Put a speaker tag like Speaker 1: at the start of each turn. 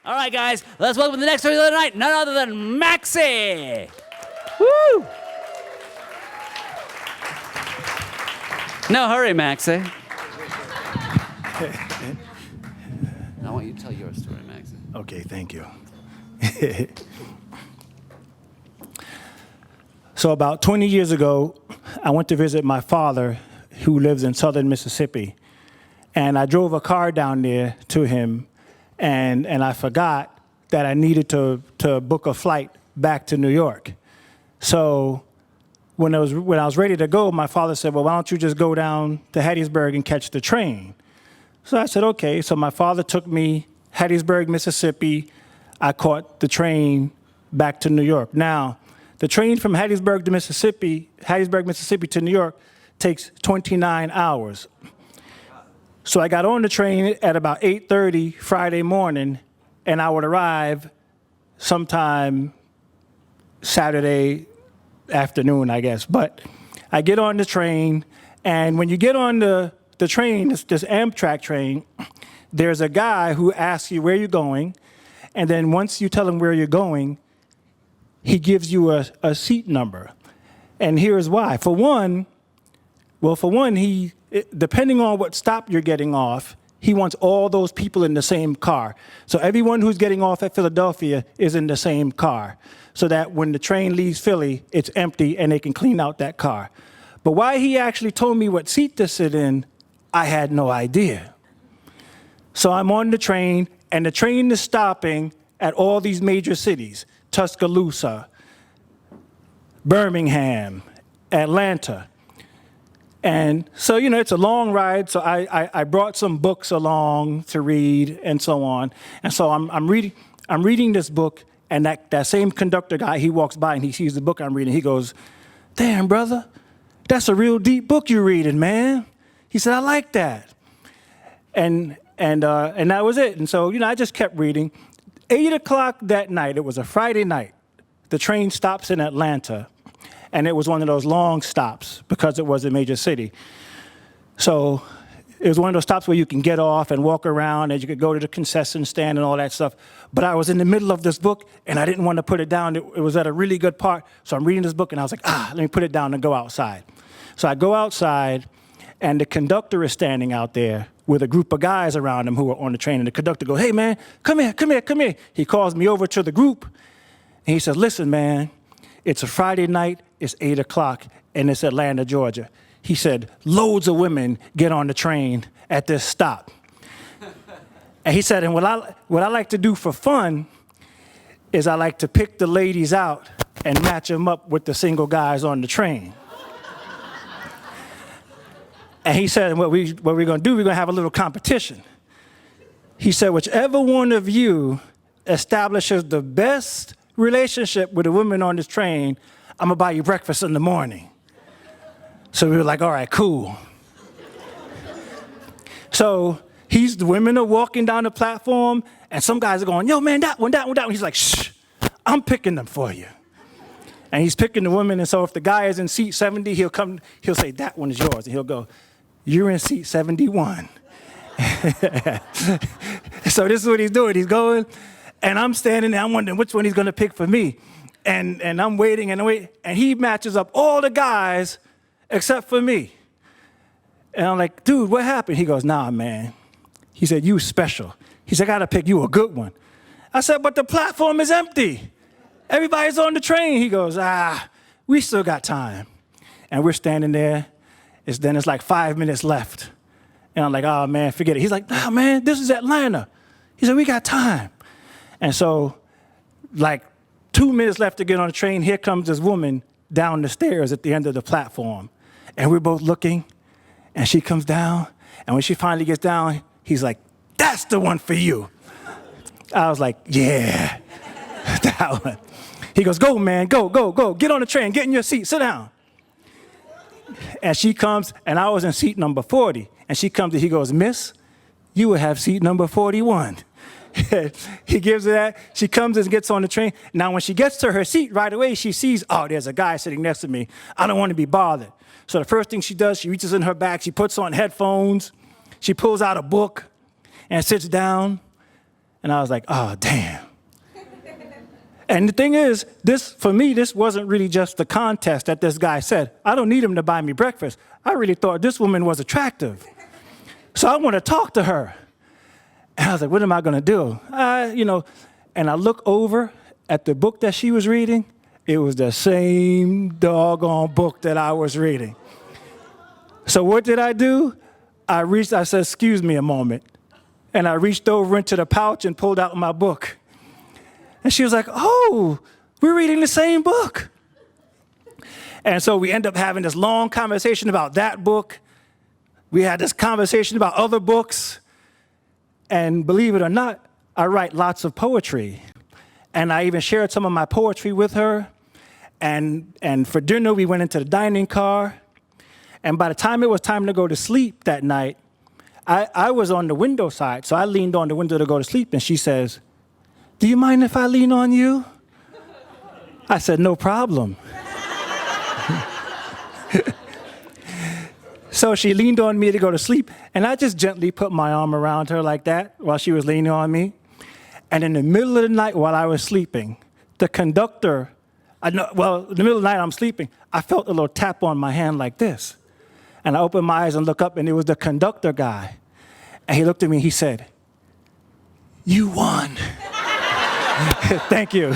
Speaker 1: All right, guys, let's welcome the next story of the night, none other than Maxie. Woo! No hurry, Maxie. I want you to tell your story, Maxie.
Speaker 2: Okay, thank you. So about 20 years ago, I went to visit my father, who lives in southern Mississippi. And I drove a car down there to him, and I forgot that I needed to book a flight back to New York. So when I was ready to go, my father said, well, why don't you just go down to Hattiesburg and catch the train? So I said, okay. So my father took me Hattiesburg, Mississippi. I caught the train back to New York. Now, the train from Hattiesburg, Mississippi to New York takes 29 hours. So I got on the train at about 8:30 Friday morning, and I would arrive sometime Saturday afternoon, I guess. But I get on the train, and when you get on the train, this Amtrak train, there's a guy who asks you where you're going, and then once you tell him where you're going, he gives you a seat number. And here's why. For one, depending on what stop you're getting off, he wants all those people in the same car. So everyone who's getting off at Philadelphia is in the same car, so that when the train leaves Philly, it's empty and they can clean out that car. But why he actually told me what seat to sit in, I had no idea. So I'm on the train, and the train is stopping at all these major cities: Tuscaloosa, Birmingham, Atlanta. And so, it's a long ride, so I brought some books along to read and so on. And so I'm reading this book, and that same conductor guy, he walks by and he sees the book I'm reading. He goes, "Damn, brother, that's a real deep book you're reading, man." He said, "I like that." And that was it. And so, I just kept reading. 8 o'clock that night, it was a Friday night, the train stops in Atlanta. And it was one of those long stops because it was a major city. So it was one of those stops where you can get off and walk around, and you could go to the concession stand and all that stuff. But I was in the middle of this book, and I didn't want to put it down. It was at a really good part. So I'm reading this book, and I was like, let me put it down and go outside. So I go outside, and the conductor is standing out there with a group of guys around him who are on the train. And the conductor goes, "Hey, man, come here. He calls me over to the group, and he says, "Listen, man, it's a Friday night, it's 8 o'clock, and it's Atlanta, Georgia." He said, "Loads of women get on the train at this stop." And he said, "And what I like to do for fun is I like to pick the ladies out and match them up with the single guys on the train." And he said, what we're going to do, we're going to have a little competition. He said, "Whichever one of you establishes the best relationship with a woman on this train, I'm gonna buy you breakfast in the morning." So we were like, all right, cool. So the women are walking down the platform, and some guys are going, "Yo, man, that one. He's like, "Shh, I'm picking them for you." And he's picking the women, and so if the guy is in seat 70, he'll say, "That one is yours." And he'll go, "You're in seat 71. So this is what he's doing. He's going, and I'm standing there, I'm wondering which one he's gonna pick for me. And I'm waiting, and he matches up all the guys except for me. And I'm like, "Dude, what happened?" He goes, "Nah, man." He said, "You special." He said, "I gotta pick you a good one." I said, "But the platform is empty. Everybody's on the train." He goes, "We still got time." And we're standing there. It's like 5 minutes left. And I'm like, "Oh, man, forget it." He's like, "Nah, man, this is Atlanta." He said, "We got time." And so, like 2 minutes left to get on the train, here comes this woman down the stairs at the end of the platform. And we're both looking, and she comes down, and when she finally gets down, he's like, "That's the one for you." I was like, "Yeah, that one." He goes, "Go, man, go. Get on the train, get in your seat, sit down." And she comes, and I was in seat number 40. And she comes, and he goes, "Miss, you will have seat number 41. He gives her that. She comes and gets on the train. Now, when she gets to her seat, right away, she sees, there's a guy sitting next to me. I don't want to be bothered. So the first thing she does, she reaches in her bag, she puts on headphones, she pulls out a book and sits down. And I was like, oh, damn. And the thing is, for me, this wasn't really just the contest that this guy said. I don't need him to buy me breakfast. I really thought this woman was attractive. So I want to talk to her. And I was like, what am I going to do? And I look over at the book that she was reading. It was the same doggone book that I was reading. So what did I do? I said, excuse me a moment. And I reached over into the pouch and pulled out my book. And she was like, oh, we're reading the same book. And so we end up having this long conversation about that book. We had this conversation about other books. And believe it or not, I write lots of poetry. And I even shared some of my poetry with her. And for dinner, we went into the dining car. And by the time it was time to go to sleep that night, I was on the window side. So I leaned on the window to go to sleep. And she says, do you mind if I lean on you? I said, no problem. So she leaned on me to go to sleep, and I just gently put my arm around her like that while she was leaning on me. And in the middle of the night while I was sleeping, the conductor, in the middle of the night I'm sleeping, I felt a little tap on my hand like this. And I opened my eyes and looked up, and it was the conductor guy. And he looked at me and he said, you won. Thank you.